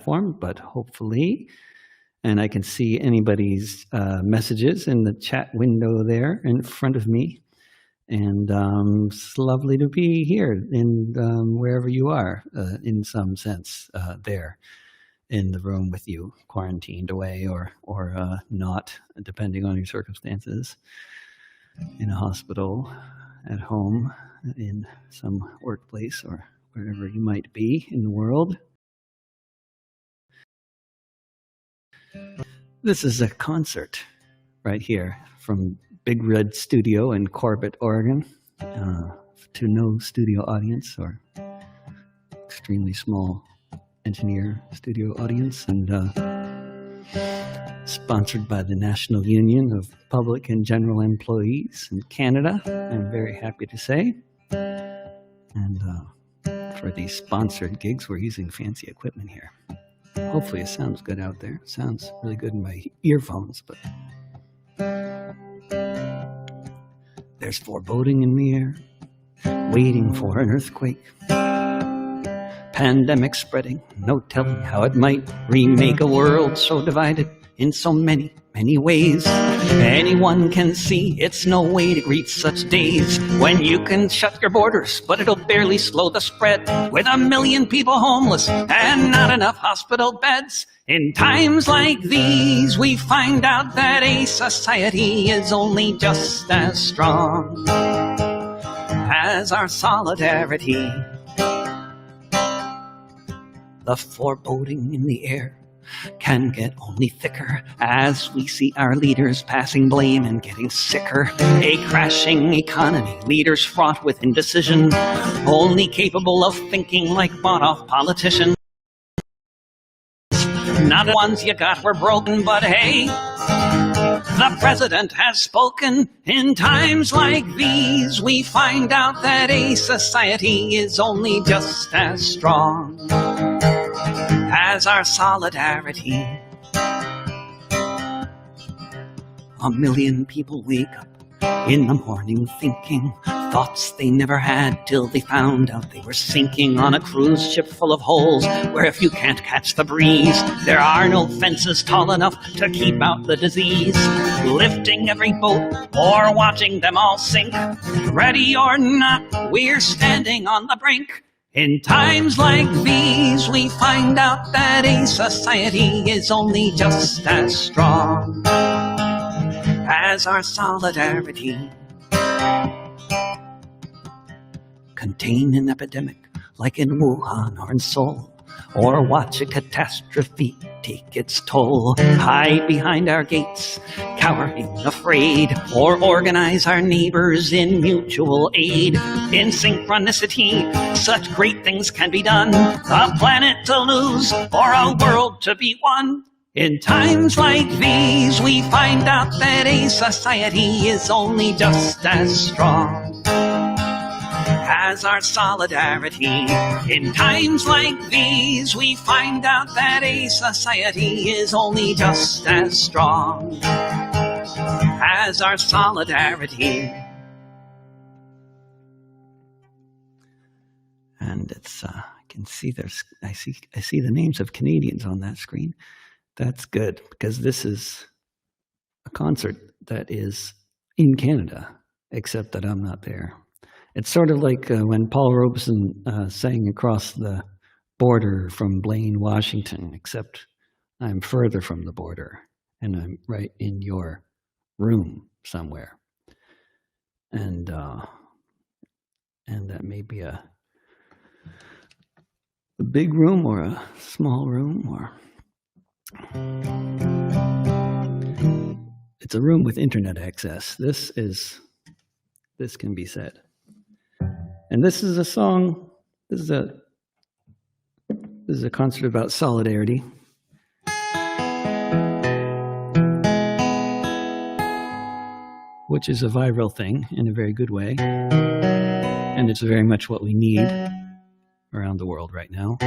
platform, but hopefully, and I can see anybody's messages in the chat window there in front of me. And it's lovely to be here in wherever you are, in some sense, there in the room with you, quarantined away or not, depending on your circumstances, in a hospital, at home, in some workplace, or wherever you might be in the world. This is a concert right here from Big Red Studio in Corbett, Oregon, to no studio audience or extremely small engineer studio audience, and sponsored by the National Union of Public and General Employees in Canada, I'm very happy to say. And for these sponsored gigs, we're using fancy equipment here. Hopefully it sounds good out there. It sounds really good in my earphones, but there's foreboding in the air, waiting for an earthquake. Pandemic spreading, no telling how it might remake a world so divided in so many, many ways. Anyone can see it's no way to greet such days when you can shut your borders, but it'll barely slow the spread with 1 million people homeless and not enough hospital beds. In times like these, we find out that a society is only just as strong as our solidarity. The foreboding in the air can get only thicker as we see our leaders passing blame and getting sicker. A crashing economy, leaders fraught with indecision, only capable of thinking like bought-off politicians. Not the ones you got were broken, but hey, the president has spoken. In times like these, we find out that a society is only just as strong as our solidarity. 1 million people wake up in the morning thinking thoughts they never had till they found out they were sinking on a cruise ship full of holes where if you can't catch the breeze, there are no fences tall enough to keep out the disease. Lifting every boat or watching them all sink, ready or not, we're standing on the brink. In times like these, we find out that a society is only just as strong as our solidarity. Contain an epidemic like in Wuhan or in Seoul, or watch a catastrophe take its toll. Hide behind our gates, cowering, afraid, or organize our neighbors in mutual aid. In synchronicity, such great things can be done. A planet to lose or a world to be won. In times like these, we find out that a society is only just as strong as our solidarity. In times like these, we find out that a society is only just as strong as our solidarity. And it's I can see I see the names of Canadians on that screen. That's good, because this is a concert that is in Canada, except that I'm not there. It's sort of like when Paul Robeson sang across the border from Blaine, Washington, except I'm further from the border and I'm right in your room somewhere. And that may be a big room or a small room, or it's a room with internet access. This can be said. And this is a song, this is a concert about solidarity. Which is a viral thing in a very good way. And it's very much what we need around the world right now.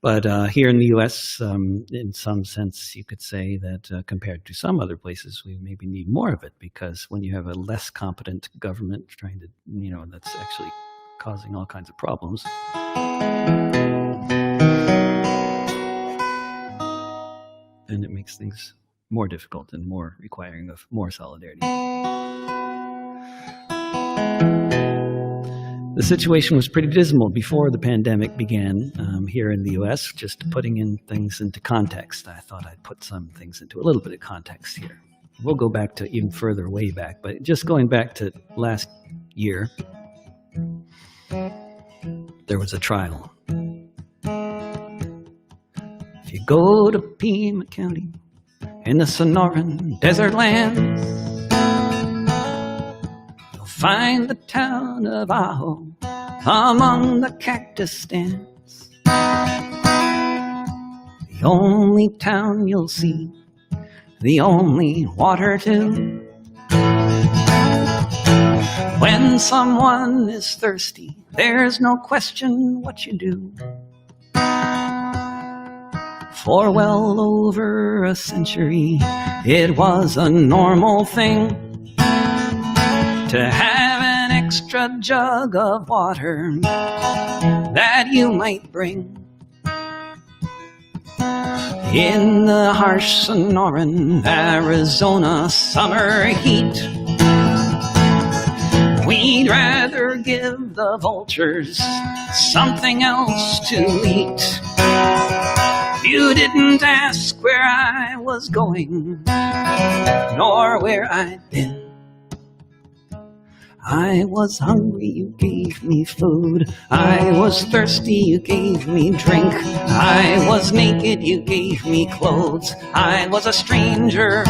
But here in the US, in some sense, you could say that compared to some other places, we maybe need more of it, because when you have a less competent government trying to, that's actually causing all kinds of problems. And it makes things more difficult and more requiring of more solidarity. The situation was pretty dismal before the pandemic began here in the US. Just putting in things into context, I thought I'd put some things into a little bit of context here. We'll go back to even further way back, but just going back to last year, there was a trial. If you go to Pima County in the Sonoran Desert Lands, you'll find the town of Ajo among the cactus stands. The only town you'll see, the only water too. When someone is thirsty, there's no question what you do. For well over a century, it was a normal thing to have an extra jug of water that you might bring. In the harsh Sonoran, Arizona summer heat, we'd rather give the vultures something else to eat. You didn't ask where I was going, nor where I'd been. I was hungry, you gave me food. I was thirsty, you gave me drink. I was naked, you gave me clothes. I was a stranger.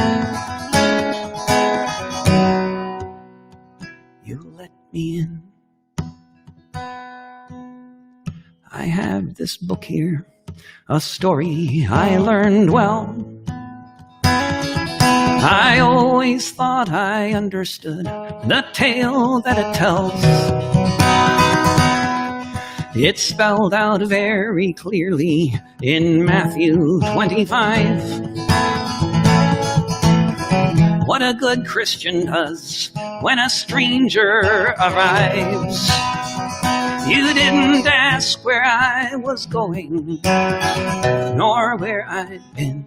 You let me in. I have this book here, a story I learned well. I always thought I understood the tale that it tells. It's spelled out very clearly in Matthew 25. What a good Christian does when a stranger arrives. You didn't ask where I was going, nor where I'd been.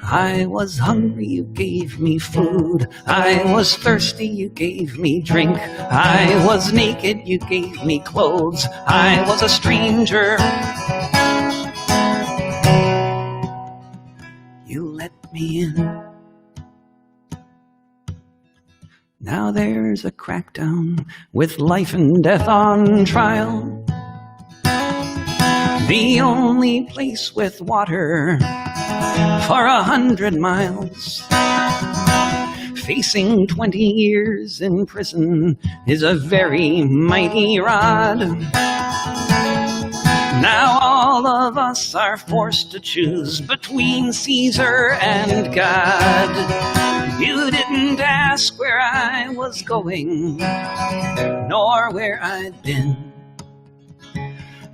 I was hungry, you gave me food. I was thirsty, you gave me drink. I was naked, you gave me clothes. I was a stranger. You let me in. Now there's a crackdown with life and death on trial. The only place with water for 100 miles. Facing 20 years in prison is a very mighty rod. Now all of us are forced to choose between Caesar and God. You didn't ask where I was going, nor where I'd been.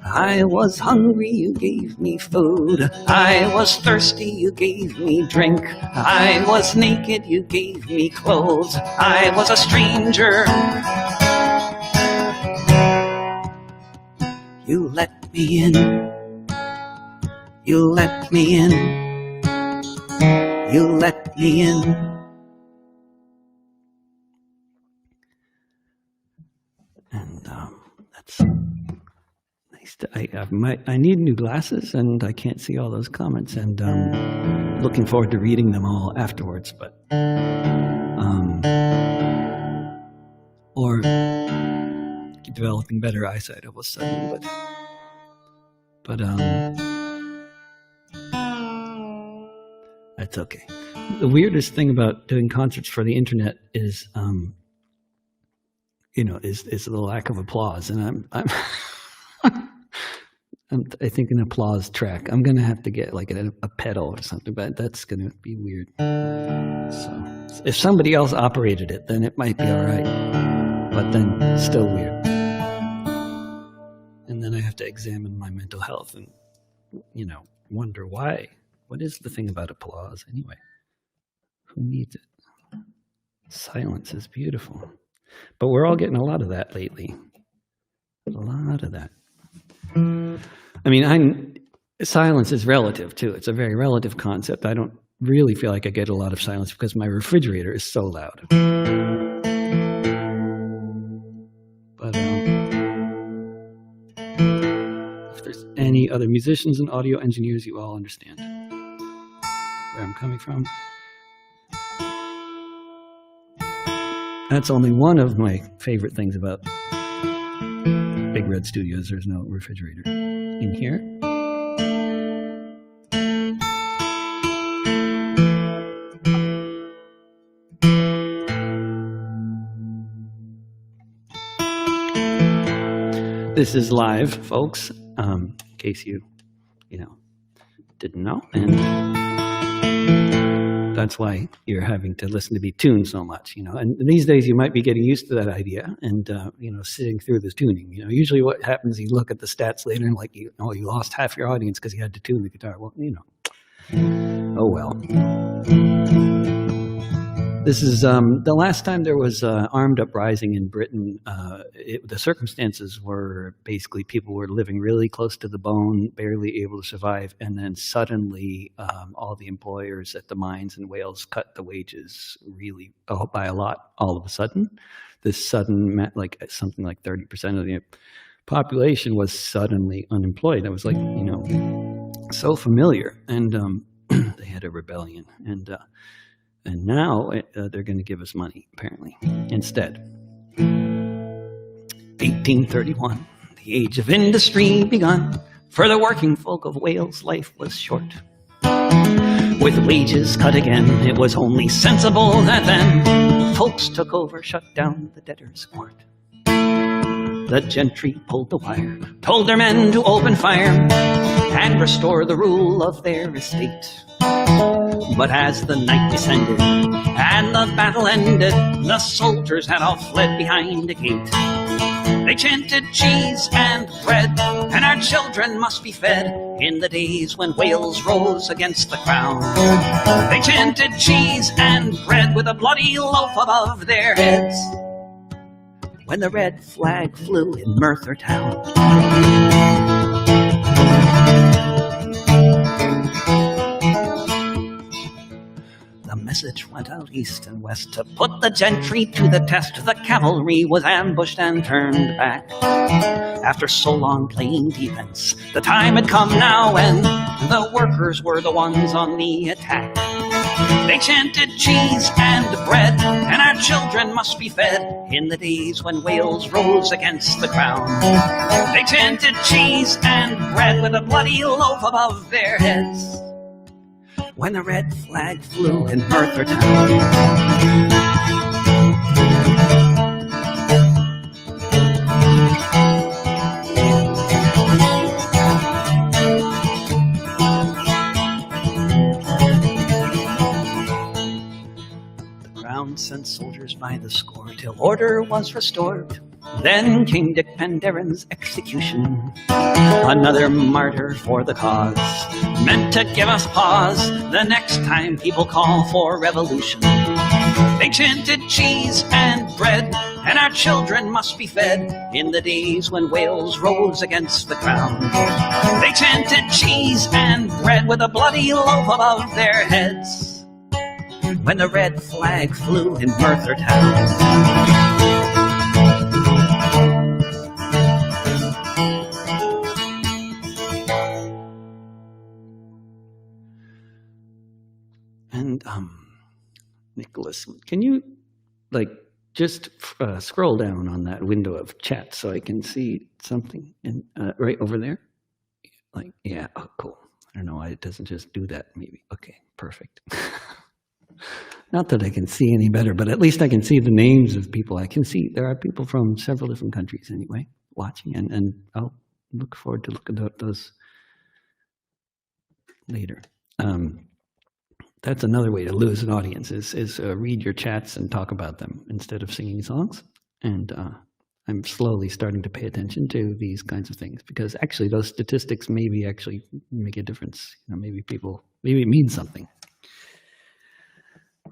I was hungry, you gave me food. I was thirsty, you gave me drink. I was naked, you gave me clothes. I was a stranger. You let me in. You let me in. You let me in. And that's... I need new glasses, and I can't see all those comments, and looking forward to reading them all afterwards, but or developing better eyesight all of a sudden, but that's okay. The weirdest thing about doing concerts for the internet is is the lack of applause, and I'm I think an applause track. I'm gonna have to get like a pedal or something, but that's gonna be weird. So if somebody else operated it, then it might be all right, but then still weird. And then I have to examine my mental health and wonder why. What is the thing about applause anyway? Who needs it? Silence is beautiful. But we're all getting a lot of that lately. A lot of that. I mean, silence is relative too. It's a very relative concept. I don't really feel like I get a lot of silence because my refrigerator is so loud. But if there's any other musicians and audio engineers, you all understand where I'm coming from. That's only one of my favorite things about Big Red Studios. There's no refrigerator in here. This is live, folks, in case you didn't know. And that's why you're having to listen to me tune so much, And these days you might be getting used to that idea and, sitting through this tuning. Usually what happens, you look at the stats later and like, you lost half your audience because you had to tune the guitar. Well, oh well. This is the last time there was armed uprising in Britain. The circumstances were basically people were living really close to the bone, barely able to survive, and then suddenly all the employers at the mines in Wales cut the wages really by a lot. All of a sudden, this sudden meant like something like 30% of the population was suddenly unemployed. It was like so familiar, and they had a rebellion and now they're going to give us money, apparently, instead. 1831, the age of industry begun. For the working folk of Wales, life was short. With wages cut again, it was only sensible that then folks took over, shut down the debtors' court. The gentry pulled the wire, told their men to open fire and restore the rule of their estate. But as the night descended and the battle ended, the soldiers had all fled behind a gate. They chanted cheese and bread, and our children must be fed in the days when Wales rose against the crown. They chanted cheese and bread with a bloody loaf above their heads when the red flag flew in Merthyr town. The message went out east and west to put the gentry to the test. The cavalry was ambushed and turned back. After so long playing defense, the time had come now when the workers were the ones on the attack. They chanted cheese and bread, and our children must be fed in the days when Wales rose against the crown. They chanted cheese and bread with a bloody loaf above their heads when the red flag flew in Merthyr town. The Crown sent soldiers by the score till order was restored. Then came Dick Penderyn's execution, another martyr for the cause, meant to give us pause the next time people call for revolution. They chanted cheese and bread, and our children must be fed in the days when Wales rose against the crown. They chanted cheese and bread with a bloody loaf above their heads when the red flag flew in Merthyr town. And Nicholas, can you just scroll down on that window of chat so I can see something right over there? Yeah, oh, cool. I don't know why it doesn't just do that. Maybe. Okay, perfect. Not that I can see any better, but at least I can see the names of people. I can see there are people from several different countries anyway watching, and I'll look forward to looking at those later. That's another way to lose an audience is read your chats and talk about them instead of singing songs. And I'm slowly starting to pay attention to these kinds of things because actually those statistics maybe actually make a difference. Maybe it means something.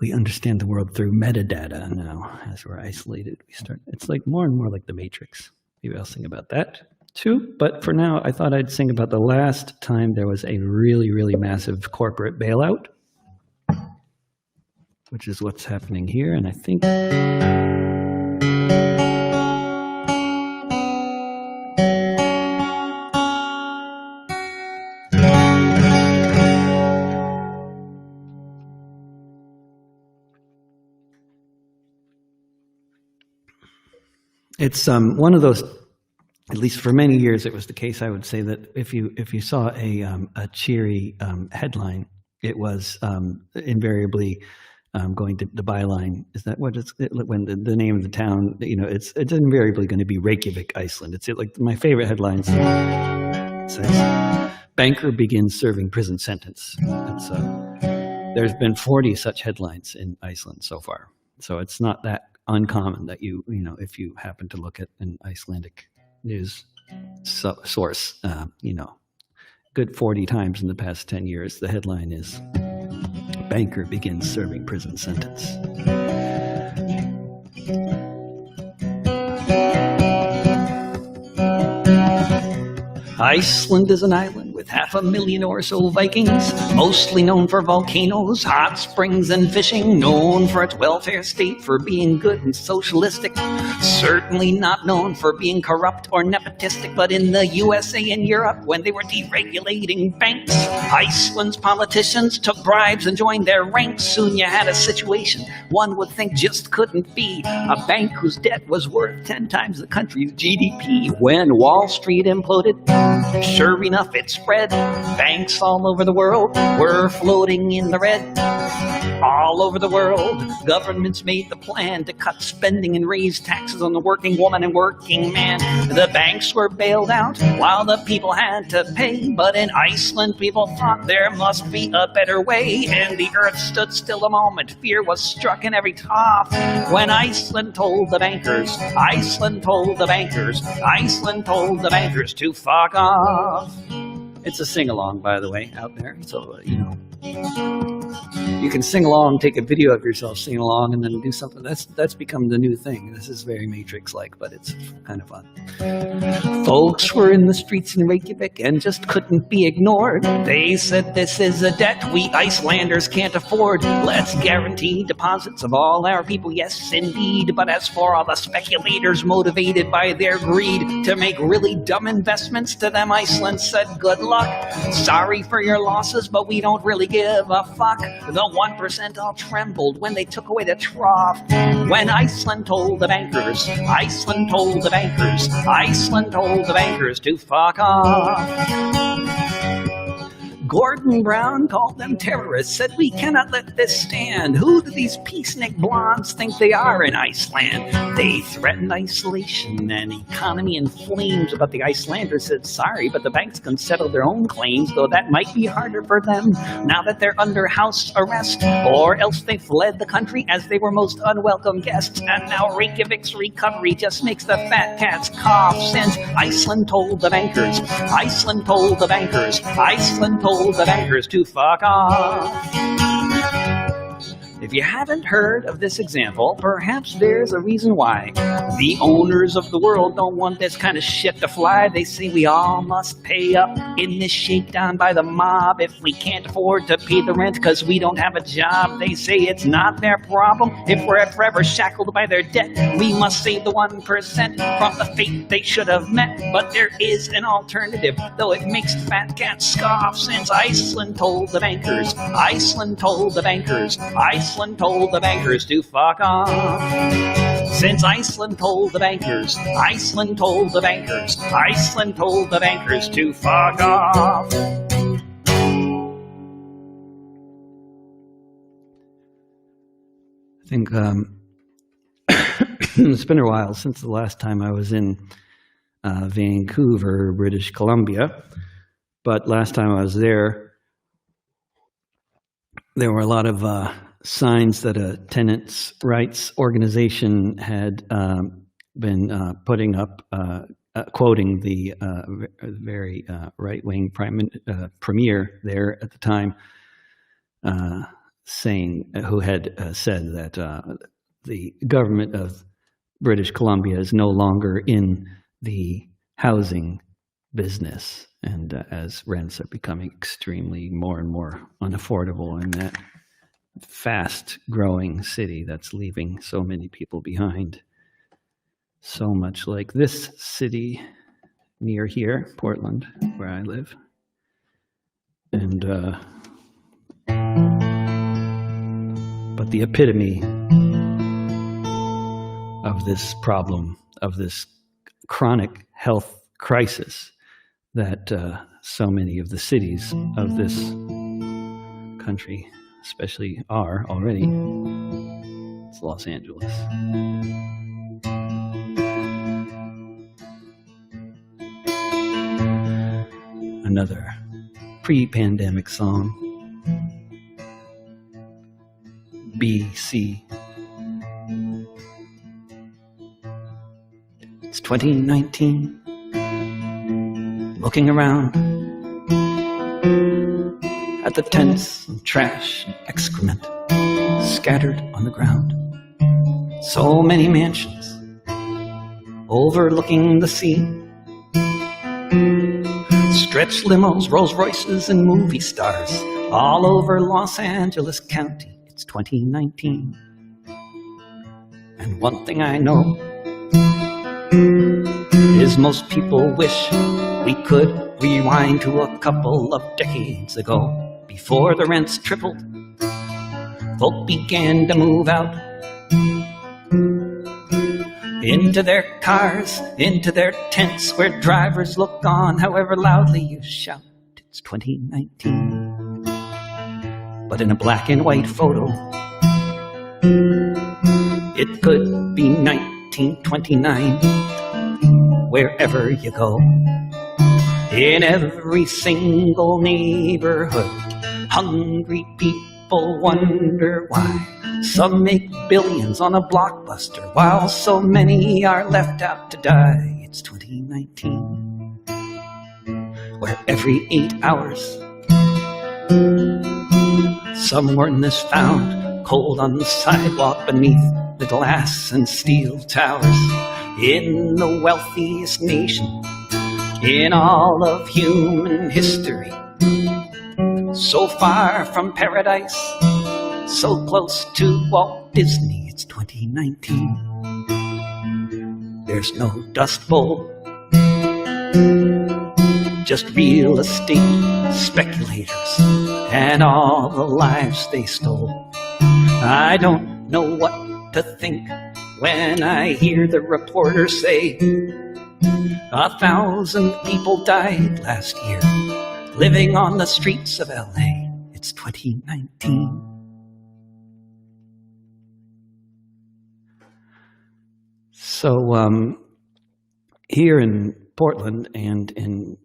We understand the world through metadata now. As we're isolated, it's like more and more like the Matrix. Maybe I'll sing about that too. But for now, I thought I'd sing about the last time there was a really, really massive corporate bailout, which is what's happening here. And I think it's one of those, at least for many years, it was the case. I would say that if you saw a cheery headline, it was invariably going to the byline. Is that what it's when the name of the town? You know, it's invariably going to be Reykjavik, Iceland. It's like my favorite headlines. It says, "Banker begins serving prison sentence." There's been 40 such headlines in Iceland so far, so it's not that uncommon that you know, if you happen to look at an Icelandic news source, you know, good 40 times in the past 10 years, the headline is "Banker begins serving prison sentence." Iceland is an island with 500,000 or so Vikings, mostly known for volcanoes, hot springs, and fishing, known for its welfare state for being good and socialistic, certainly not known for being corrupt or nepotistic, but in the USA and Europe, when they were deregulating banks, Iceland's politicians took bribes and joined their ranks. Soon you had a situation one would think just couldn't be, a bank whose debt was worth 10 times the country's GDP. When Wall Street imploded, sure enough, it spread. Banks all over the world were floating in the red. All over the world, governments made the plan to cut spending and raise taxes on the working woman and working man. The banks were bailed out while the people had to pay. But in Iceland, people thought there must be a better way. And the earth stood still a moment. Fear was struck in every top. When Iceland told the bankers, Iceland told the bankers, Iceland told the bankers to fuck off. It's a sing-along, by the way, out there. So, you know, you can sing along, take a video of yourself singing along, and then do something. That's become the new thing. This is very Matrix-like, but it's kind of fun. Folks were in the streets in Reykjavik and just couldn't be ignored. They said, "This is a debt we Icelanders can't afford. Let's guarantee deposits of all our people." Yes, indeed. But as for all the speculators motivated by their greed to make really dumb investments, to them Iceland said, "Good luck. Sorry for your losses, but we don't really give a fuck." The 1% all trembled when they took away the trough. When Iceland told the bankers, Iceland told the bankers, Iceland told the bankers to fuck off. Gordon Brown called them terrorists, said, "We cannot let this stand. Who do these peacenik blondes think they are in Iceland?" They threatened isolation and economy in flames, but the Icelanders said, "Sorry, but the banks can settle their own claims, though that might be harder for them now that they're under house arrest, or else they fled the country as they were most unwelcome guests, and now Reykjavik's recovery just makes the fat cats cough, since Iceland told the bankers, Iceland told the bankers, Iceland told the bankers to fuck off." If you haven't heard of this example, perhaps there's a reason why. The owners of the world don't want this kind of shit to fly. They say we all must pay up in this shakedown by the mob if we can't afford to pay the rent because we don't have a job. They say it's not their problem if we're forever shackled by their debt. We must save the 1% from the fate they should have met. But there is an alternative, though it makes the fat cats scoff, since Iceland told the bankers, Iceland told the bankers, Iceland told the bankers to fuck off. Since Iceland told the bankers, Iceland told the bankers, Iceland told the bankers to fuck off. I think it's been a while since the last time I was in Vancouver, British Columbia, but last time I was there, there were a lot of signs that a tenants' rights organization had been putting up, quoting the very right-wing premier there at the time, who had said that the government of British Columbia is no longer in the housing business, and as rents are becoming extremely more and more unaffordable in that fast-growing city that's leaving so many people behind. So much like this city near here, Portland, where I live. And but the epitome of this problem, of this chronic health crisis that so many of the cities of this country especially are already, it's Los Angeles. Another pre-pandemic song, BC. It's 2019, looking around at the tents and trash and excrement scattered on the ground. So many mansions overlooking the sea. Stretch limos, Rolls Royces, and movie stars all over Los Angeles County. It's 2019. And one thing I know is most people wish we could rewind to a couple of decades ago. Before the rents tripled, folk began to move out into their cars, into their tents, where drivers look on however loudly you shout. It's 2019. But in a black and white photo, it could be 1929. Wherever you go, in every single neighborhood, hungry people wonder why some make billions on a blockbuster while so many are left out to die. It's 2019, where every 8 hours someone is found cold on the sidewalk beneath the glass and steel towers. In the wealthiest nation in all of human history, so far from paradise, so close to Walt Disney. It's 2019. There's no Dust Bowl, just real estate speculators and all the lives they stole. I don't know what to think when I hear the reporters say 1,000 people died last year living on the streets of LA. It's 2019. So here in Portland and in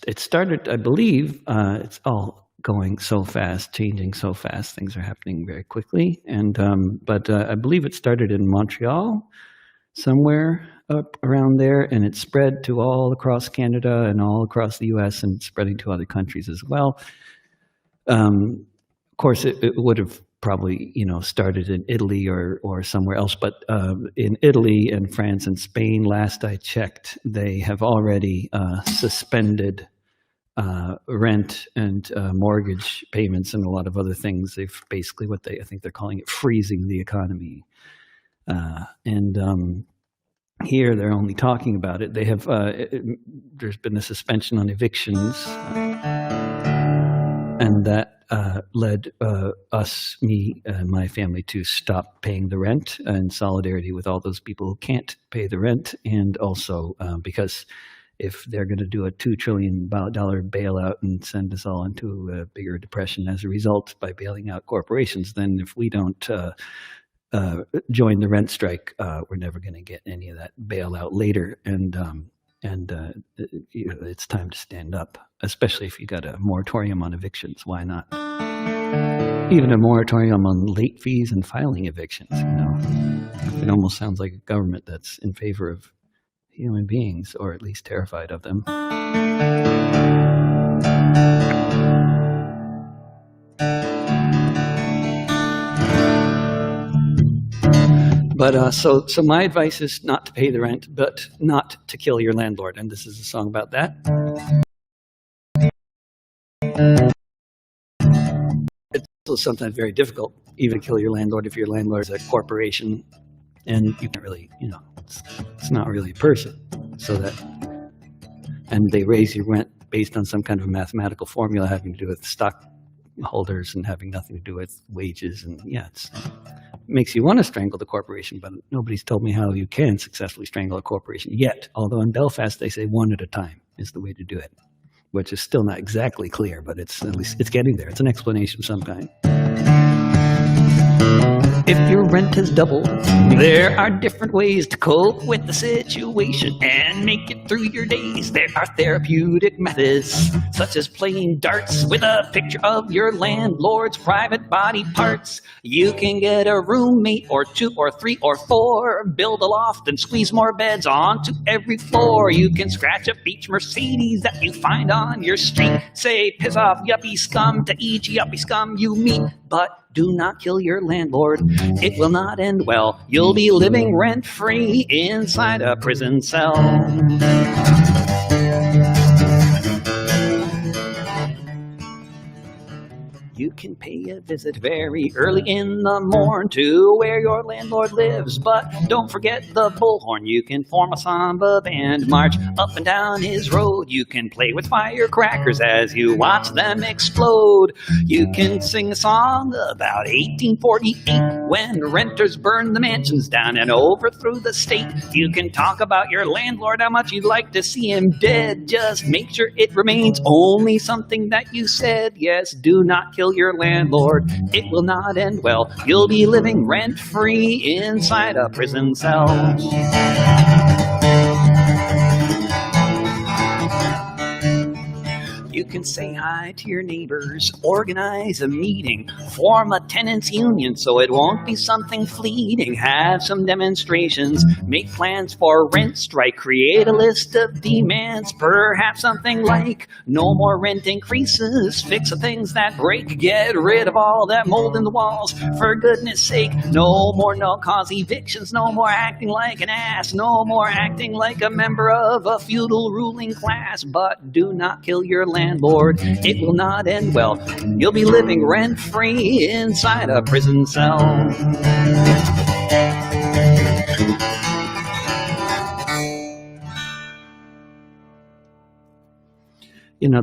it started, I believe, it's all going so fast, changing so fast. Things are happening very quickly. And but I believe it started in Montreal, somewhere up around there, and it spread to all across Canada and all across the U.S. and spreading to other countries as well. Of course, it would have probably, started in Italy or somewhere else, but in Italy and France and Spain, last I checked, they have already suspended rent and mortgage payments and a lot of other things. They've basically I think they're calling it freezing the economy. Here they're only talking about it. They have there's been a suspension on evictions, and that led me and my family to stop paying the rent in solidarity with all those people who can't pay the rent, and also because if they're going to do a $2 trillion bailout and send us all into a bigger depression as a result by bailing out corporations, then if we don't join the rent strike, we're never going to get any of that bailout later. And it's time to stand up, especially if you got a moratorium on evictions. Why not? Even a moratorium on late fees and filing evictions. It almost sounds like a government that's in favor of human beings, or at least terrified of them. So my advice is not to pay the rent, but not to kill your landlord. And this is a song about that. It's also sometimes very difficult, even to kill your landlord if your landlord is a corporation, and you can't really, it's not really a person. And they raise your rent based on some kind of mathematical formula having to do with stockholders and having nothing to do with wages. And yeah, it makes you want to strangle the corporation, but nobody's told me how you can successfully strangle a corporation yet. Although in Belfast they say one at a time is the way to do it, which is still not exactly clear, but at least it's getting there. It's an explanation of some kind. If your rent has doubled, there are different ways to cope with the situation and make it through your days. There are therapeutic methods, such as playing darts with a picture of your landlord's private body parts. You can get a roommate or 2 or 3 or 4, build a loft and squeeze more beds onto every floor. You can scratch up each Mercedes that you find on your street. Say, piss off yuppie scum to each yuppie scum you meet. But do not kill your landlord. It will not end well. You'll be living rent-free inside a prison cell. You can pay a visit very early in the morn to where your landlord lives, but don't forget the bullhorn. You can form a samba band, march up and down his road. You can play with firecrackers as you watch them explode. You can sing a song about 1848 when renters burned the mansions down and overthrew the state. You can talk about your landlord, how much you'd like to see him dead. Just make sure it remains only something that you said. Yes, do not kill your landlord. It will not end well. You'll be living rent-free inside a prison cell. You can say hi to your neighbors, organize a meeting, form a tenants union so it won't be something fleeting. Have some demonstrations, make plans for rent strike, create a list of demands, perhaps something like no more rent increases, fix the things that break, get rid of all that mold in the walls, for goodness sake. No more no-cause evictions, no more acting like an ass, no more acting like a member of a feudal ruling class. But do not kill your landlord. It will not end well. You'll be living rent-free inside a prison cell.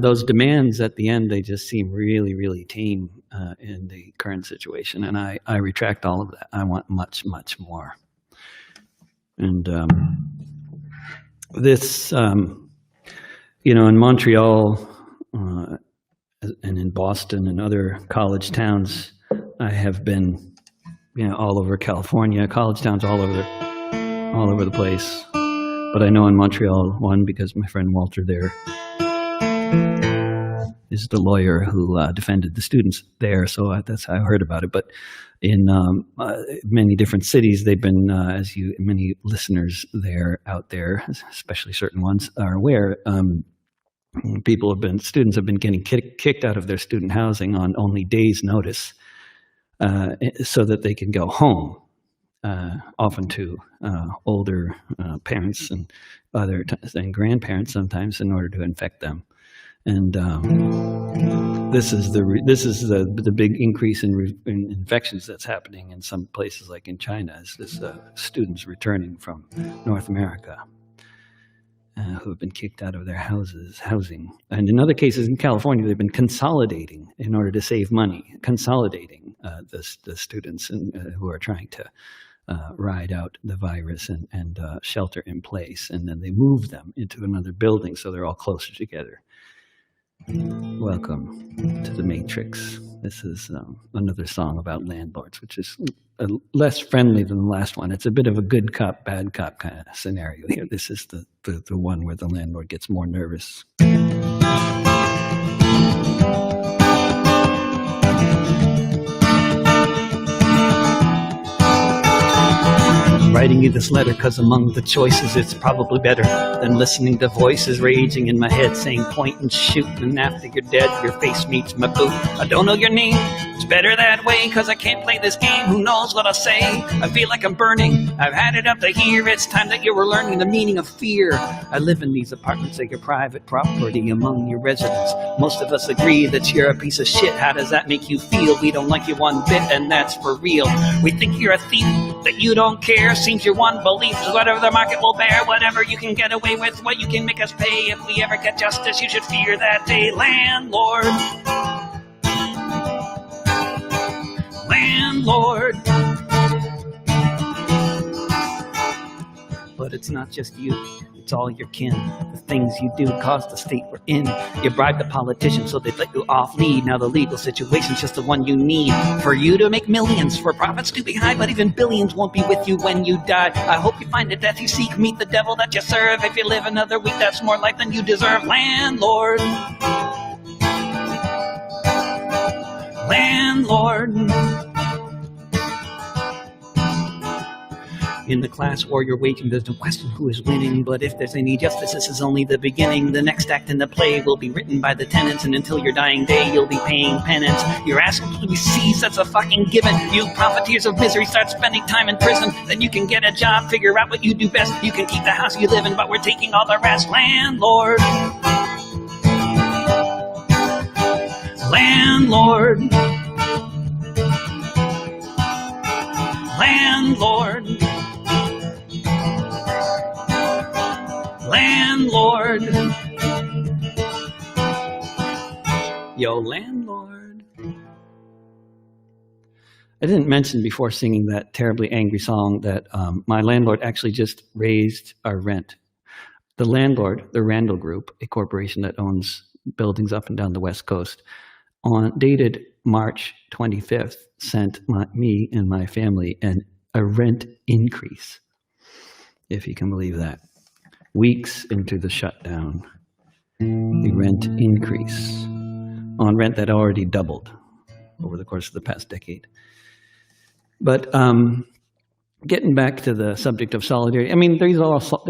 Those demands at the end, they just seem really, really tame in the current situation. And I retract all of that. I want much, much more. And in Montreal, and in Boston and other college towns, I have been, all over California, college towns all over the place. But I know in Montreal, one, because my friend Walter there is the lawyer who defended the students there, so that's how I heard about it. But in many different cities, they've been, many listeners out there, especially certain ones, are aware. Students have been getting kicked out of their student housing on only days' notice, so that they can go home, often to older parents and and grandparents sometimes, in order to infect them. And this is the big increase in infections that's happening in some places, like in China. Is this students returning from North America who have been kicked out of their housing. And in other cases in California, they've been consolidating in order to save money, consolidating the students who are trying to ride out the virus and shelter in place. And then they move them into another building so they're all closer together. Welcome to the Matrix. This is another song about landlords, which is less friendly than the last one. It's a bit of a good cop, bad cop kind of scenario here. This is the one where the landlord gets more nervous. Writing you this letter because among the choices it's probably better than listening to voices raging in my head saying point and shoot, and after you're dead your face meets my boot. I don't know your name, it's better that way because I can't play this game. Who knows what I'll say? I feel like I'm burning I've had it up to here, it's time that you were learning the meaning of fear. I live in these apartments that your private property among your residents. Most of us agree that you're a piece of shit. How does that make you feel? We don't like you one bit, and that's for real. We think you're a thief, that you don't care. Seems your one belief is whatever the market will bear. Whatever you can get away with, what you can make us pay. If we ever get justice, you should fear that day. Landlord. Landlord. But it's not just you, it's all your kin. The things you do cause the state we're in. You bribe the politicians so they let you off lead. Now the legal situation's just the one you need. For you to make millions, for profits to be high, but even billions won't be with you when you die. I hope you find the death you seek, meet the devil that you serve. If you live another week, that's more life than you deserve. Landlord. Landlord. In the class war you're waging, there's no question who is winning. But if there's any justice, this is only the beginning. The next act in the play will be written by the tenants, and until your dying day, you'll be paying penance. Your ass will be seized, that's a fucking given. You profiteers of misery, start spending time in prison. Then you can get a job, figure out what you do best. You can keep the house you live in, but we're taking all the rest. Landlord. Landlord. Landlord. Landlord. Yo, landlord. I didn't mention before singing that terribly angry song that my landlord actually just raised our rent. The landlord, the Randall Group, a corporation that owns buildings up and down the West Coast, dated March 25th, sent me and my family a rent increase, if you can believe that. Weeks into the shutdown, the rent increase on rent that already doubled over the course of the past decade. But getting back to the subject of solidarity, I mean, they're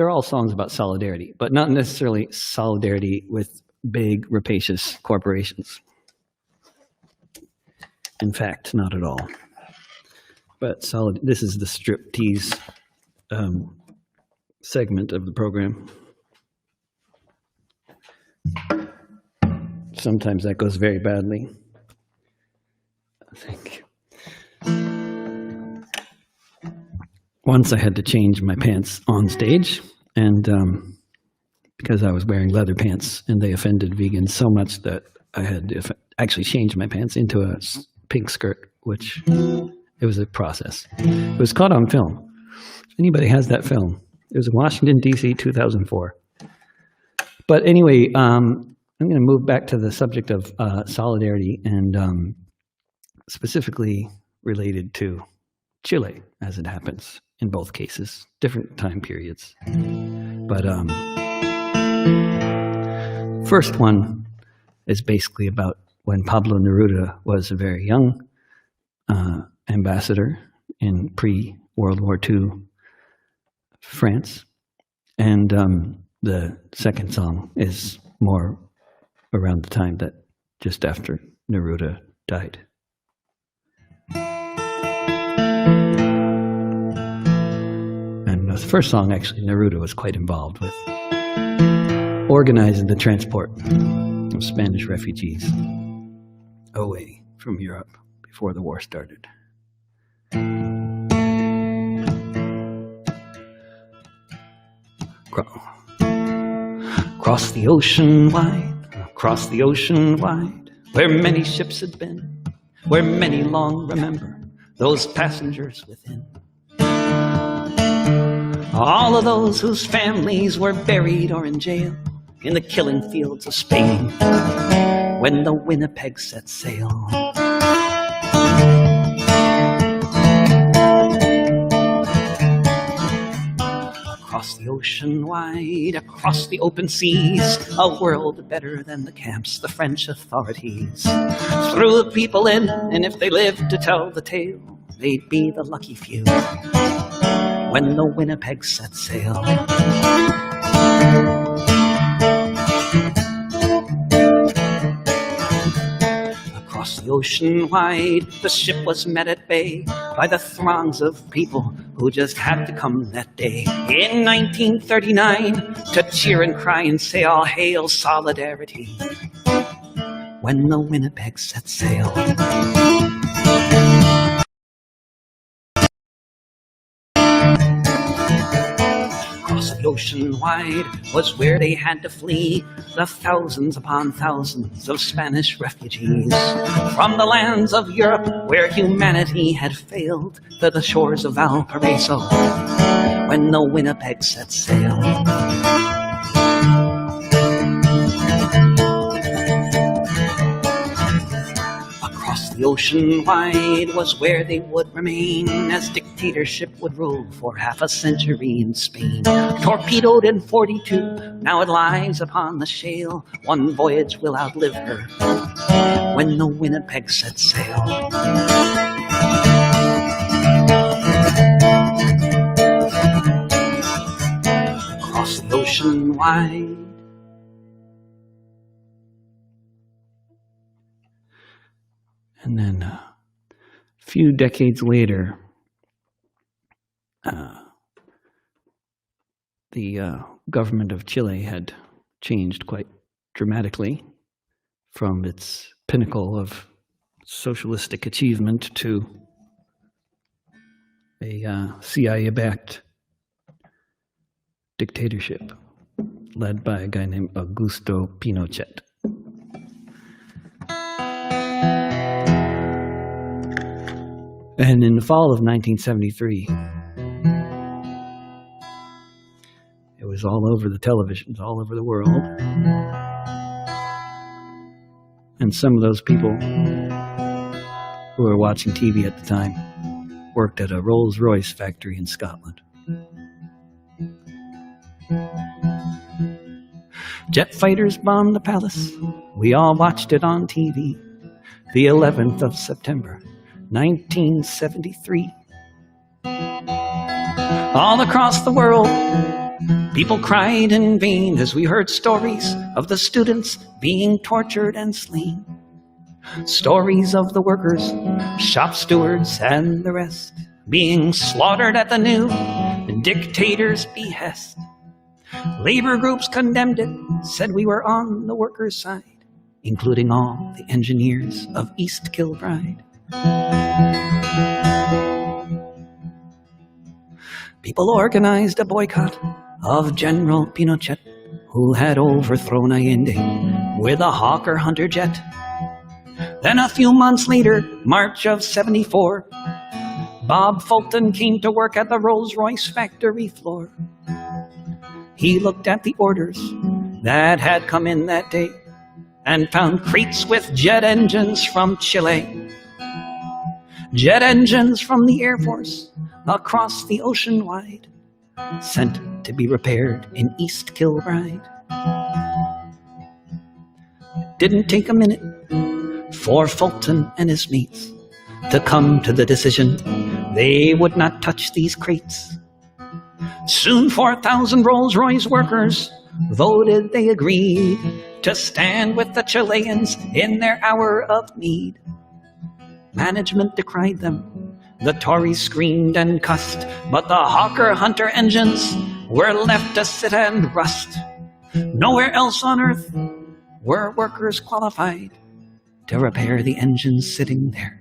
all songs about solidarity, but not necessarily solidarity with big, rapacious corporations. In fact, not at all. But this is the striptease segment of the program. Sometimes that goes very badly. I think. Once I had to change my pants on stage, and because I was wearing leather pants, and they offended vegans so much that I had to actually change my pants into a pink skirt, which it was a process. It was caught on film. If anybody has that film, it was in Washington, D.C., 2004. But anyway, I'm going to move back to the subject of solidarity and specifically related to Chile, as it happens in both cases, different time periods. But first one is basically about when Pablo Neruda was a very young ambassador in pre-World War II France. And the second song is more around the time that just after Neruda died. And the first song, actually, Neruda was quite involved with organizing the transport of Spanish refugees away from Europe before the war started. Across the ocean wide, where many ships had been, where many long remember those passengers within. All of those whose families were buried or in jail in the killing fields of Spain when the Winnipeg set sail. Across the ocean wide, across the open seas, a world better than the camps, the French authorities threw the people in, and if they lived to tell the tale, they'd be the lucky few when the Winnipeg set sail. Across the ocean wide, the ship was met at bay by the throngs of people who just had to come that day. In 1939, to cheer and cry and say all hail solidarity, when the Winnipeg set sail. Across the ocean wide was where they had to flee, the thousands upon thousands of Spanish refugees. From the lands of Europe where humanity had failed, to the shores of Valparaiso, when the Winnipeg set sail. The ocean wide was where they would remain as dictatorship would rule for half a century in Spain. Torpedoed in 42, now it lies upon the shale. One voyage will outlive her when the Winnipeg set sail. Across the ocean wide. And then a few decades later, the government of Chile had changed quite dramatically from its pinnacle of socialistic achievement to a CIA-backed dictatorship led by a guy named Augusto Pinochet. And in the fall of 1973, it was all over the televisions, all over the world. And some of those people who were watching TV at the time worked at a Rolls-Royce factory in Scotland. Jet fighters bombed the palace. We all watched it on TV. The 11th of September. 1973. All across the world, people cried in vain as we heard stories of the students being tortured and slain. Stories of the workers, shop stewards, and the rest being slaughtered at the new dictator's behest. Labor groups condemned it, said we were on the workers' side, including all the engineers of East Kilbride. People organized a boycott of General Pinochet, who had overthrown Allende with a Hawker Hunter jet. Then a few months later, March of '74, Bob Fulton came to work at the Rolls-Royce factory floor. He looked at the orders that had come in that day and found crates with jet engines from Chile. Jet engines from the Air Force across the ocean wide, sent to be repaired in East Kilbride. It didn't take a minute for Fulton and his mates to come to the decision they would not touch these crates. Soon 4,000 Rolls-Royce workers voted they agreed to stand with the Chileans in their hour of need. Management decried them. The Tories screamed and cussed, but the Hawker Hunter engines were left to sit and rust. Nowhere else on earth were workers qualified to repair the engines sitting there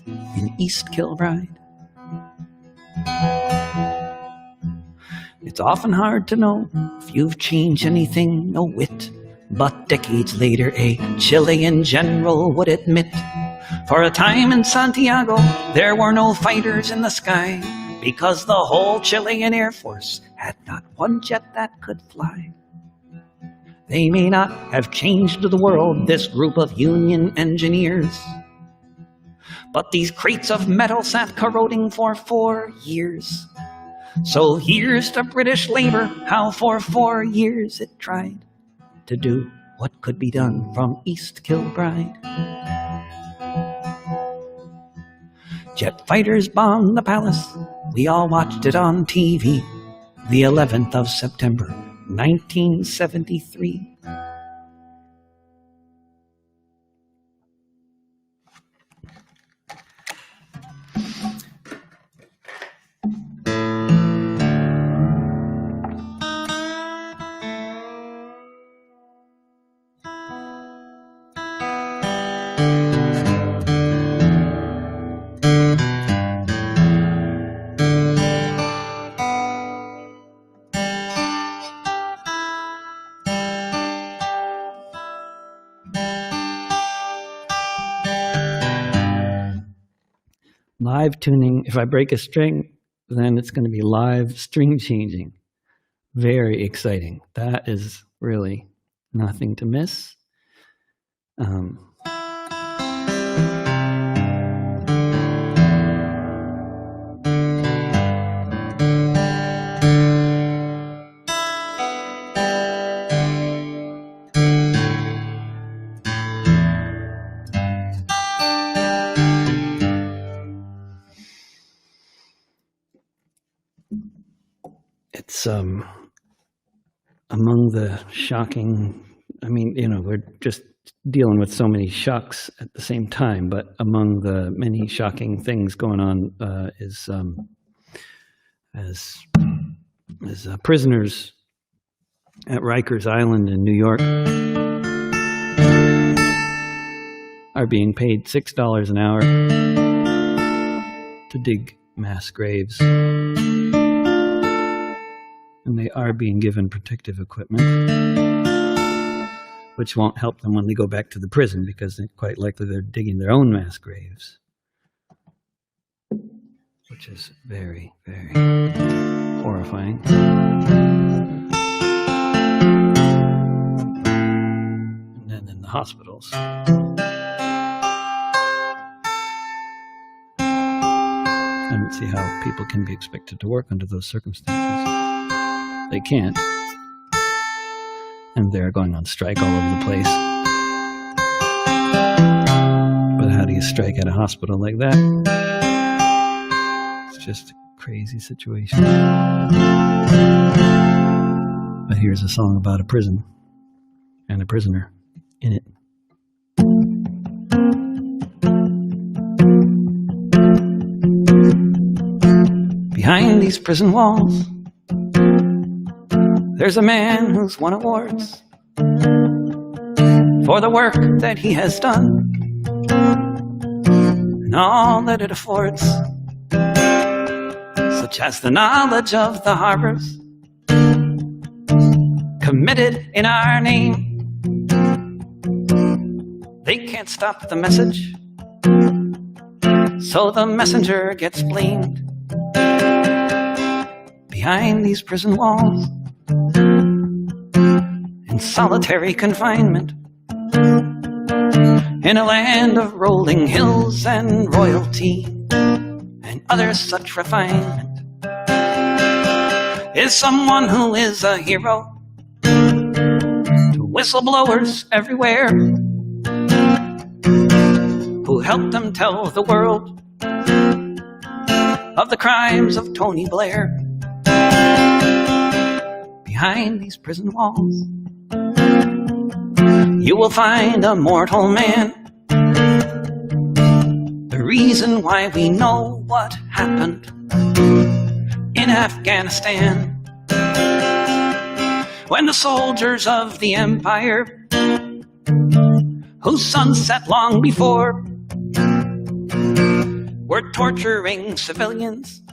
in East Kilbride. It's often hard to know if you've changed anything a whit, but decades later a Chilean general would admit, for a time in Santiago there were no fighters in the sky, because the whole Chilean Air Force had not one jet that could fly. They may not have changed the world, this group of union engineers, but these crates of metal sat corroding for 4 years. So here's to British labor, how for 4 years it tried to do what could be done from East Kilbride. Jet fighters bombed the palace, we all watched it on TV, the 11th of September, 1973. Live tuning, if I break a string, then it's going to be live string changing. Very exciting. That is really nothing to miss. It's among the shocking, I mean, you know, we're just dealing with so many shocks at the same time, but among the many shocking things going on is prisoners at Rikers Island in New York are being paid $6 an hour to dig mass graves. And they are being given protective equipment, which won't help them when they go back to the prison because they're quite likely they're digging their own mass graves, which is very, very horrifying. And then in the hospitals, I don't see how people can be expected to work under those circumstances. They can't. And they're going on strike all over the place. But how do you strike at a hospital like that? It's just a crazy situation. But here's a song about a prison and a prisoner in it. Behind these prison walls, there's a man who's won awards for the work that he has done and all that it affords, such as the knowledge of the harbors committed in our name. They can't stop the message, so the messenger gets blamed. Behind these prison walls, in solitary confinement, in a land of rolling hills and royalty and other such refinement, is someone who is a hero to whistleblowers everywhere, who helped them tell the world of the crimes of Tony Blair. Behind these prison walls, you will find a mortal man. The reason why we know what happened in Afghanistan, when the soldiers of the empire, whose sons set long before, were torturing civilians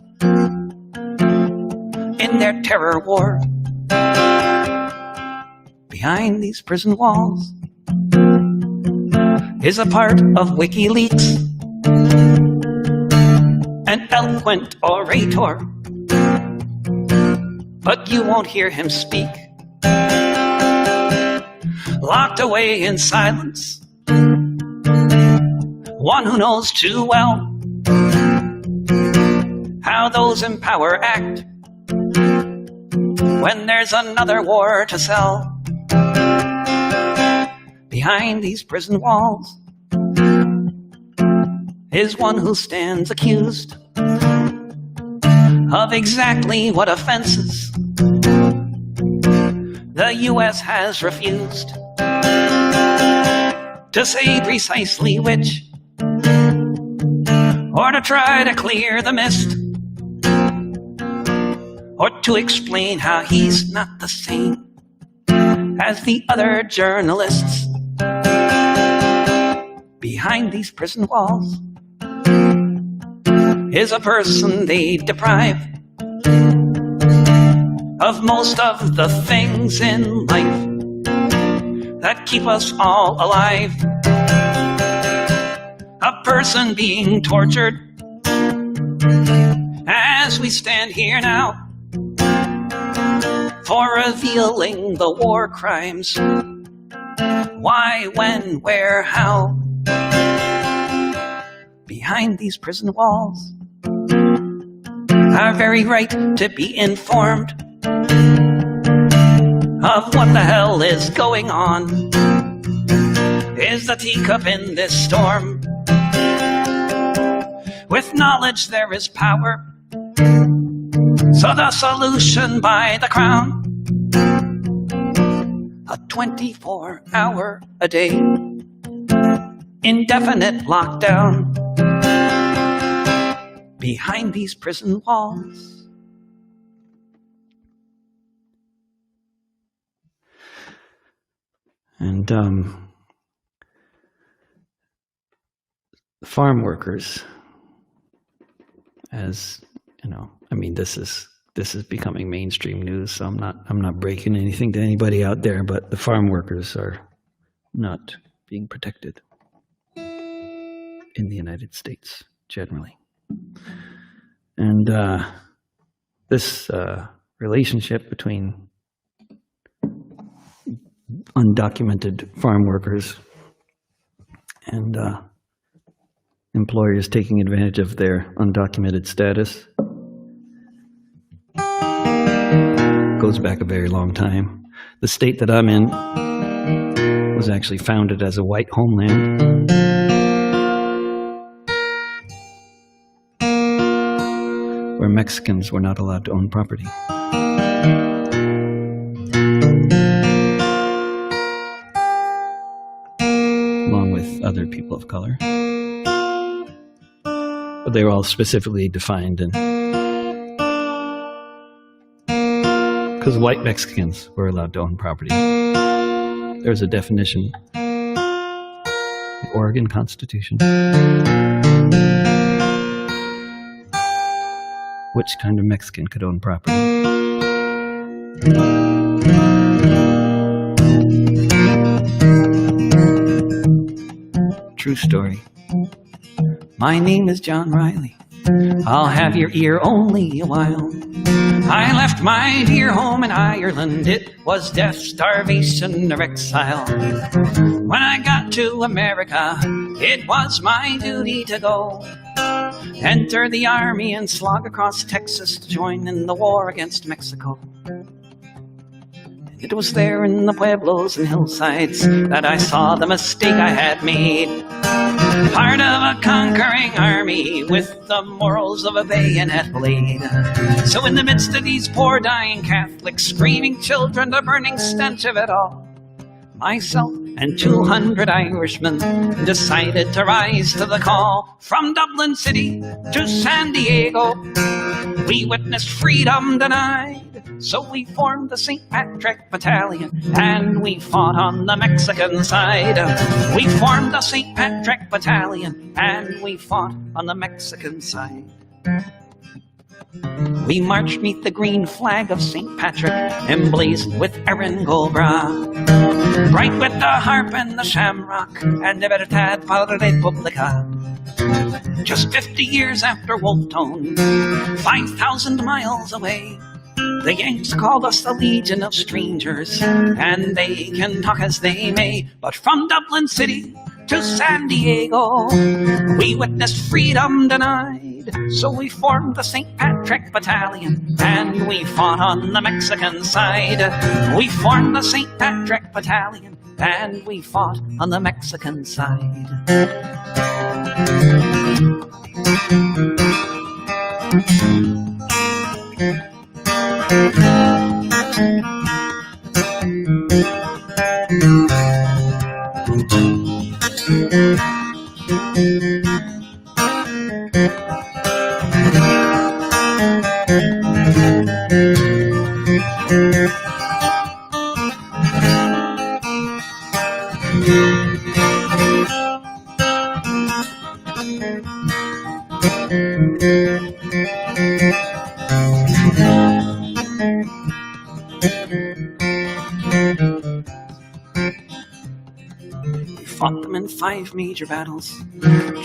in their terror war. Behind these prison walls is a part of WikiLeaks, an eloquent orator, but you won't hear him speak. Locked away in silence, one who knows too well how those in power act when there's another war to sell. Behind these prison walls is one who stands accused of exactly what offenses the U.S. has refused to say precisely which, or to try to clear the mist, or to explain how he's not the same as the other journalists. behind these prison walls is a person they've deprived of most of the things in life that keep us all alive. A person being tortured as we stand here now for revealing the war crimes. Why, when, where, how? Behind these prison walls, our very right to be informed of what the hell is going on is the teacup in this storm. With knowledge there is power, so the solution by the crown, a 24-hour-a-day indefinite lockdown behind these prison walls. And farm workers, as you know, I mean, this is becoming mainstream news, so I'm not breaking anything to anybody out there, but the farm workers are not being protected in the United States generally. And this relationship between undocumented farm workers and employers taking advantage of their undocumented status goes back a very long time. The state that I'm in was actually founded as a white homeland. Where Mexicans were not allowed to own property. Along with other people of color. But they were all specifically defined in because white Mexicans were allowed to own property. There's a definition. The Oregon Constitution. Which kind of Mexican could own property? True story. My name is John Riley. I'll have your ear only a while. I left my dear home in Ireland. It was death, starvation, or exile. When I got to America, it was my duty to go. Enter the army and slog across Texas to join in the war against Mexico. It was there in the pueblos and hillsides that I saw the mistake I had made. Part of a conquering army with the morals of a bayonet blade. So in the midst of these poor dying Catholics, screaming children, the burning stench of it all, myself and 200 Irishmen decided to rise to the call. From Dublin City to San Diego, we witnessed freedom denied. So we formed the St. Patrick Battalion, and we fought on the Mexican side. We formed the St. Patrick Battalion, and we fought on the Mexican side. We marched neath the green flag of St. Patrick, emblazoned with Erin go Bragh, bright with the harp and the shamrock, and the Libertad para Republica. Just 50 years after Wolftown, 5,000 miles away, the Yanks called us the Legion of Strangers, and they can talk as they may, but from Dublin City to San Diego, we witnessed freedom denied. So we formed the St. Patrick Battalion, and we fought on the Mexican side. We formed the St. Patrick Battalion, and we fought on the Mexican side. fought them in 5 major battles.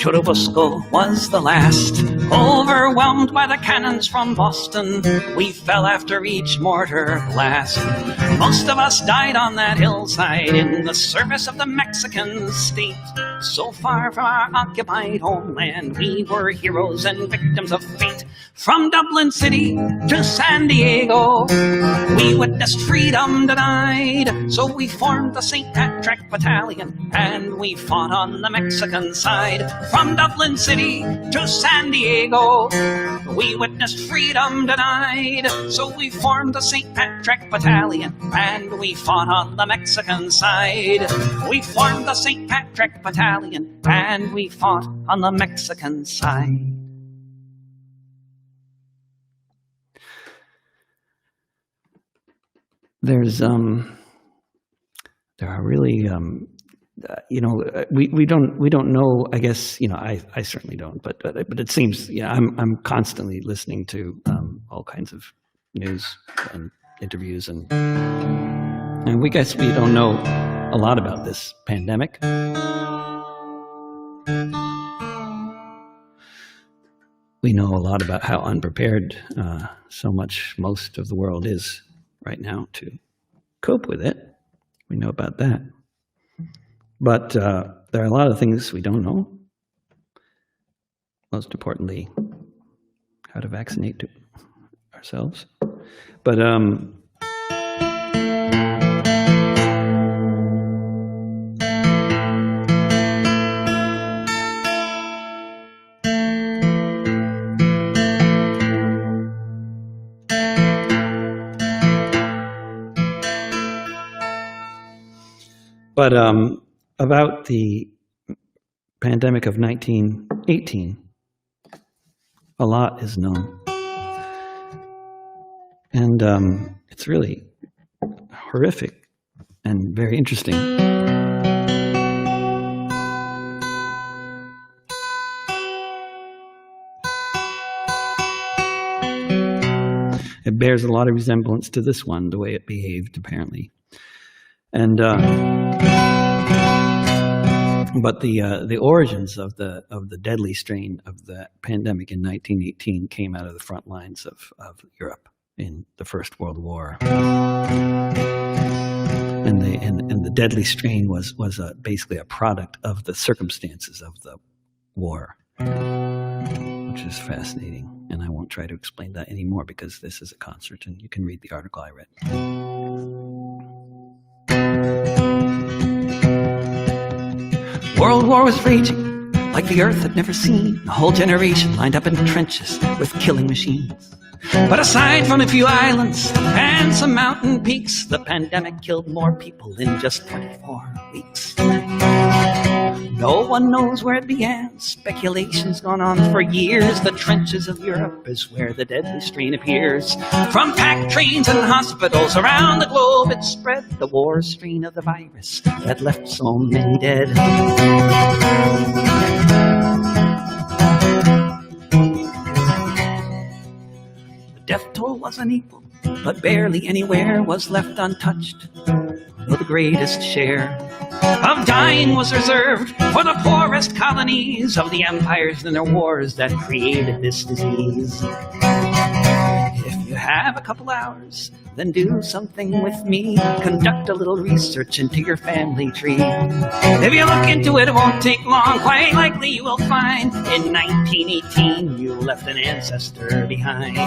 Churubusco was the last. Overwhelmed by the cannons from Boston, we fell after each mortar blast. Most of us died on that hillside in the service of the Mexican state. So far from our occupied homeland, we were heroes and victims of fate. From Dublin City to San Diego, we witnessed freedom denied. So we formed the St. Patrick Battalion and we fought on the Mexican side. From Dublin City to San Diego, we witnessed freedom denied. So we formed the St. Patrick Battalion and we fought on the Mexican side. We formed the St. Patrick Battalion and we fought on the Mexican side. There are really, we don't know. I guess I certainly don't. But it seems I'm constantly listening to all kinds of news and interviews, and we don't know a lot about this pandemic. We know a lot about how unprepared most of the world is right now to cope with it. We know about that. But there are a lot of things we don't know. Most importantly, how to vaccinate ourselves. But about the pandemic of 1918, a lot is known. And it's really horrific and very interesting. It bears a lot of resemblance to this one, the way it behaved, apparently. And but the origins of the deadly strain of the pandemic in 1918 came out of the front lines of Europe in the First World War, and the deadly strain was basically a product of the circumstances of the war, which is fascinating. And I won't try to explain that anymore because this is a concert, and you can read the article I read. World War was raging like the earth had never seen. A whole generation lined up in trenches with killing machines. But aside from a few islands and some mountain peaks, the pandemic killed more people in just 24 weeks. No one knows where it began. Speculation's gone on for years. The trenches of Europe is where the deadly strain appears. From packed trains and hospitals around the globe, it spread the war strain of the virus that left so many dead. The death toll wasn't equal, but barely anywhere was left untouched. Though the greatest share of dying was reserved for the poorest colonies of the empires and their wars that created this disease. If you have a couple hours, then do something with me. Conduct a little research into your family tree. If you look into it, it won't take long. Quite likely you will find in 1918 you left an ancestor behind.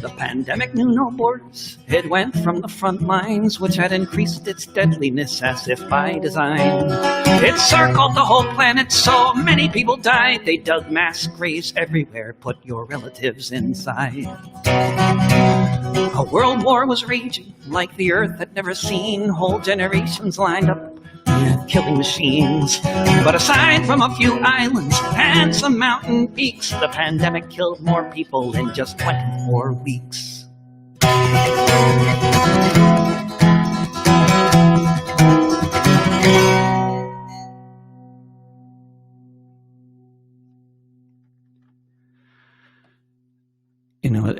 The pandemic knew no borders. It went from the front lines, which had increased its deadliness as if by design. It circled the whole planet, so many people died. They dug mass graves everywhere, put your relatives inside. A world war was raging like the earth had never seen. Whole generations lined up, killing machines. But aside from a few islands and some mountain peaks, the pandemic killed more people in just 24 weeks.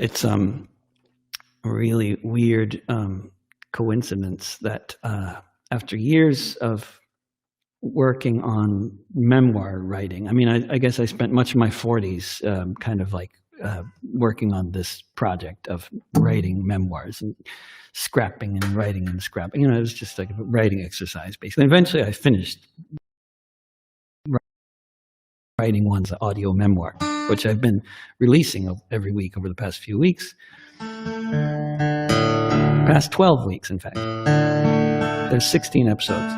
It's really weird coincidence that after years of working on memoir writing, I mean, I guess I spent much of my 40s kind of like working on this project of writing memoirs and scrapping and writing and scrapping. It was just like a writing exercise, basically. And eventually I finished writing one's audio memoir, which I've been releasing every week over the past few weeks. Past 12 weeks, in fact. There's 16 episodes,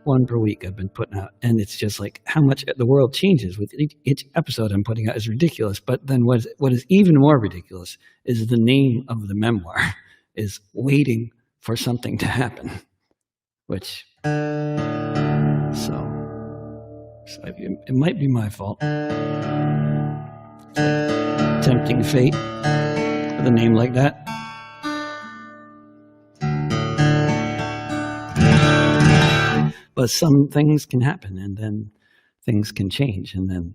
one per week I've been putting out. And it's just like how much the world changes with each episode I'm putting out is ridiculous. But then what is even more ridiculous is the name of the memoir is Waiting for Something to Happen, which, so it might be my fault. Tempting fate with a name like that. But some things can happen, and then things can change, and then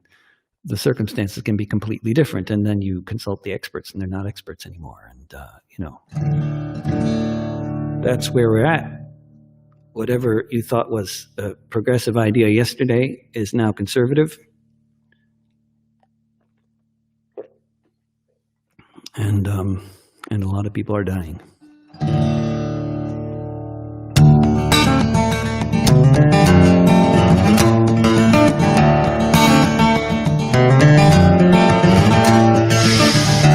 the circumstances can be completely different, and then you consult the experts, and they're not experts anymore. And, that's where we're at. Whatever you thought was a progressive idea yesterday is now conservative. And a lot of people are dying.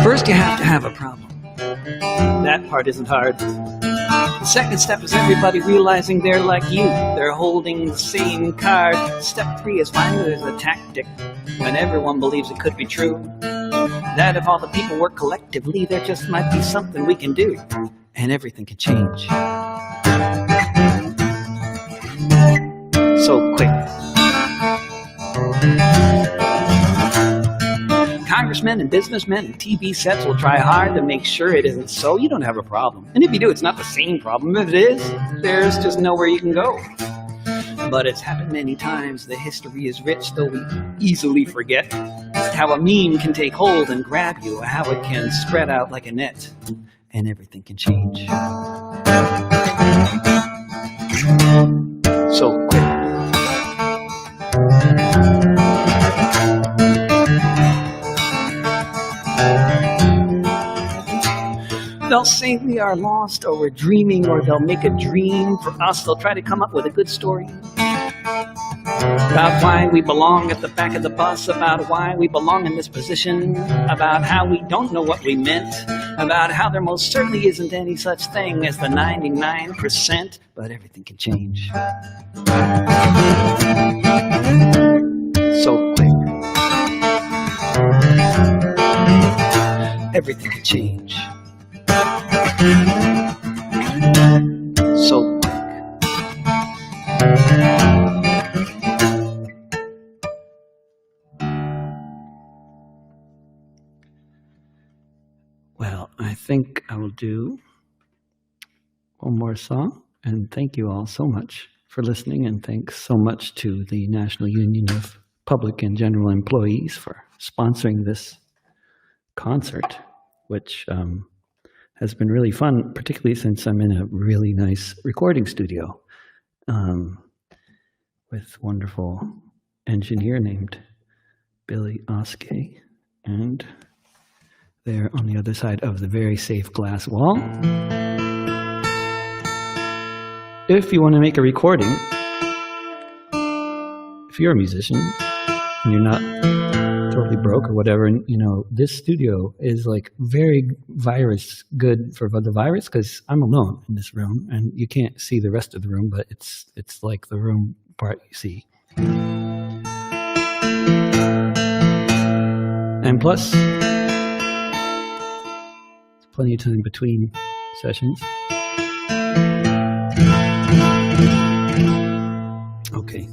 First, you have to have a problem. That part isn't hard. The second step is everybody realizing they're like you. They're holding the same card. Step 3 is finding there's a tactic when everyone believes it could be true. That if all the people work collectively, there just might be something we can do. And everything can change. So quick. Congressmen and businessmen and TV sets will try hard to make sure it isn't so. You don't have a problem. And if you do, it's not the same problem. If it is, there's just nowhere you can go. But it's happened many times. The history is rich, though we easily forget how a meme can take hold and grab you, how it can spread out like a net, and everything can change. So quick. They'll say we are lost or we're dreaming, or they'll make a dream for us. They'll try to come up with a good story about why we belong at the back of the bus, about why we belong in this position, about how we don't know what we meant, about how there most certainly isn't any such thing as the 99%, but everything can change. So quick. Everything can change. So quick. Well, I think I will do one more song, and thank you all so much for listening, and thanks so much to the National Union of Public and General Employees for sponsoring this concert, which has been really fun, particularly since I'm in a really nice recording studio with wonderful engineer named Billy Oskey, and they're on the other side of the very safe glass wall. If you want to make a recording, if you're a musician and you're not totally broke or whatever, and this studio is like very good for the virus, because I'm alone in this room and you can't see the rest of the room, but it's like the room part you see. And plus, there's plenty of time between sessions. Okay.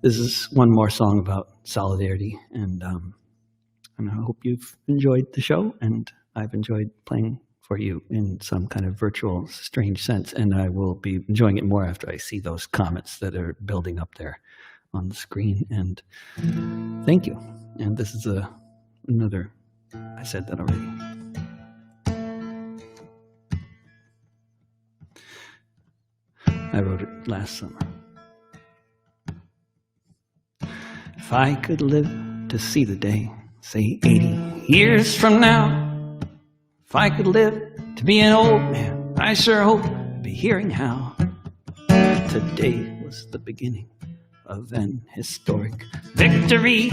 This is one more song about solidarity, and I hope you've enjoyed the show, and I've enjoyed playing for you in some kind of virtual, strange sense, and I will be enjoying it more after I see those comments that are building up there on the screen. And thank you. And this is another, I said that already. I wrote it last summer. If I could live to see the day, say 80 years from now, if I could live to be an old man, I sure hope to be hearing how today was the beginning of an historic victory.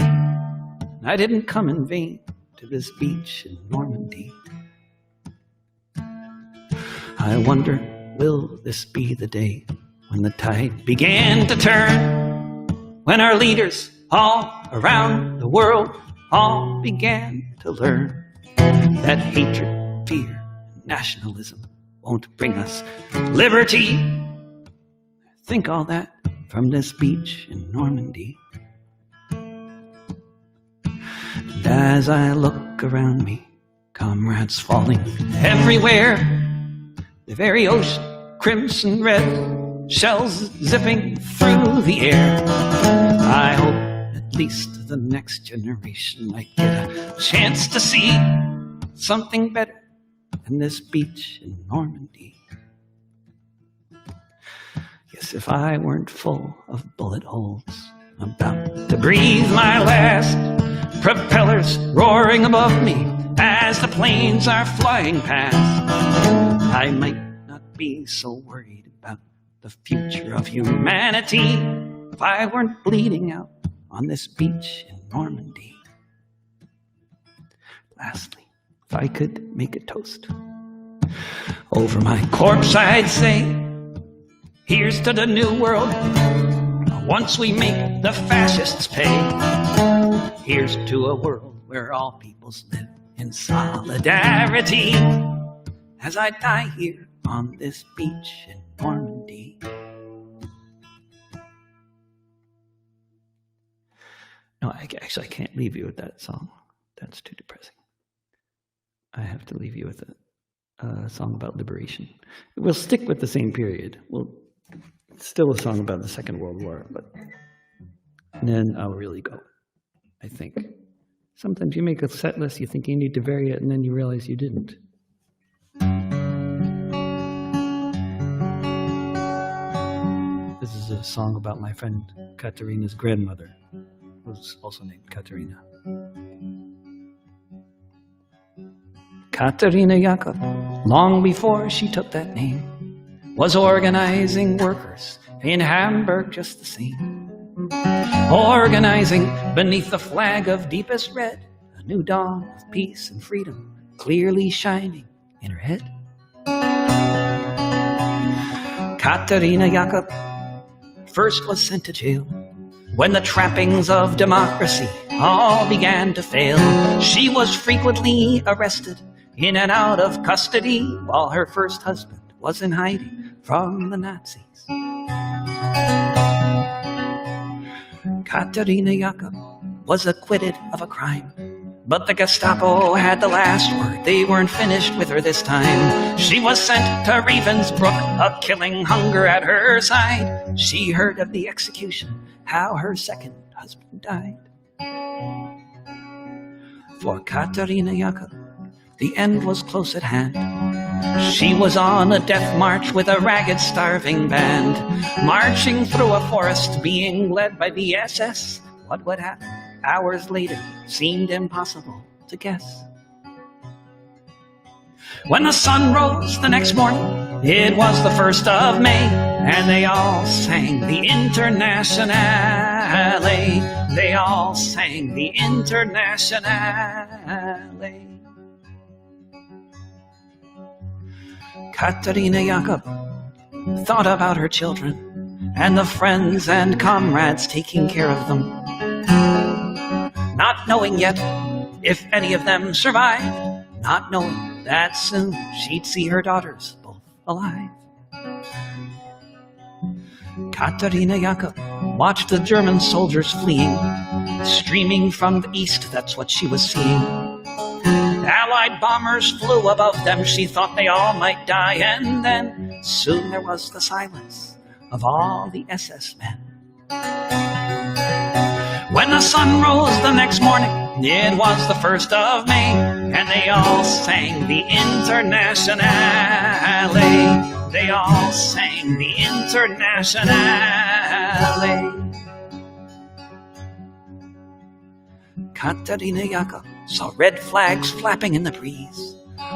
I didn't come in vain to this beach in Normandy. I wonder, will this be the day when the tide began to turn? When our leaders all around the world all began to learn that hatred, fear, and nationalism won't bring us liberty. Think all that from this beach in Normandy. And as I look around me, comrades falling everywhere, the very ocean crimson red, shells zipping through the air. I hope at least the next generation might get a chance to see something better than this beach in Normandy. Yes, if I weren't full of bullet holes, about to breathe my last, propellers roaring above me as the planes are flying past, I might not be so worried about the future of humanity if I weren't bleeding out on this beach in Normandy. Lastly, if I could make a toast over my corpse, I'd say, here's to the new world once we make the fascists pay. Here's to a world where all peoples live in solidarity. As I die here on this beach in Normandy. No, I can't leave you with that song. That's too depressing. I have to leave you with a song about liberation. We'll stick with the same period. It's still a song about the Second World War, but then I'll really go, I think. Sometimes you make a set list, you think you need to vary it, and then you realize you didn't. This is a song about my friend Katerina's grandmother, who was also named Katerina. Katerina Jakob, long before she took that name, was organizing workers in Hamburg just the same. Organizing beneath the flag of deepest red, a new dawn of peace and freedom clearly shining in her head. Katerina Jakob first was sent to jail when the trappings of democracy all began to fail. She was frequently arrested in and out of custody while her first husband was in hiding from the Nazis. Katerina Jakob was acquitted of a crime, but the Gestapo had the last word. They weren't finished with her this time. She was sent to Ravensbrück, a killing hunger at her side. She heard of the execution, how her second husband died. For Katerina Jakob, the end was close at hand. She was on a death march with a ragged, starving band, marching through a forest, being led by the SS. What would happen hours later seemed impossible to guess. When the sun rose the next morning, it was the 1st of May, and they all sang the Internationale. They all sang the Internationale. Katerina Jakob thought about her children and the friends and comrades taking care of them, not knowing yet if any of them survived, not knowing that soon she'd see her daughters both alive. Katerina Jakob watched the German soldiers fleeing, streaming from the east, that's what she was seeing. Allied bombers flew above them, she thought they all might die, and then soon there was the silence of all the SS men. When the sun rose the next morning, it was the 1st of May, and they all sang the Internationale. they all sang the Internationale. Katerina Yaka saw red flags flapping in the breeze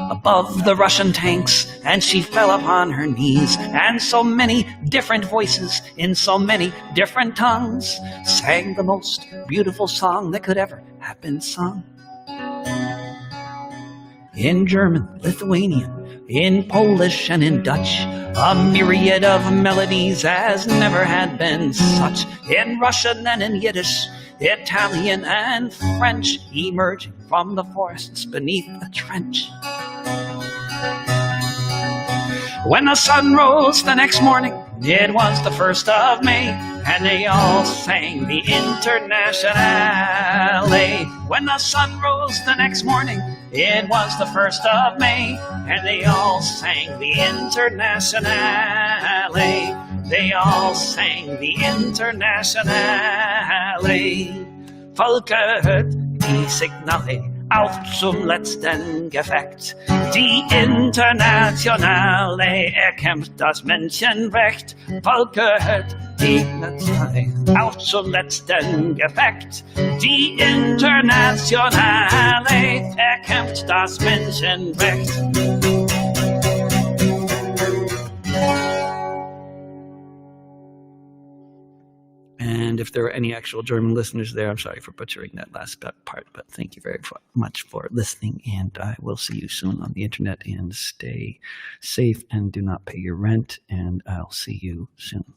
above the Russian tanks, and she fell upon her knees. And so many different voices in so many different tongues sang the most beautiful song that could ever have been sung. In German, Lithuanian, in Polish, and in Dutch, a myriad of melodies as never had been such. In Russian and in Yiddish, Italian and French, emerging from the forests beneath a trench. When the sun rose the next morning, it was the 1st of May, and they all sang the Internationale. When the sun rose the next morning, it was the 1st of May, and they all sang the Internationale. They all sang the Internationale. Volker hört die Signale auf zum letzten Gefecht. Die Internationale erkämpft das Menschenrecht. Volker hört die Signale auf zum letzten Gefecht. Die Internationale erkämpft das Menschenrecht. And if there are any actual German listeners there, I'm sorry for butchering that last part, but thank you very much for listening, and I will see you soon on the internet, and stay safe and do not pay your rent, and I'll see you soon.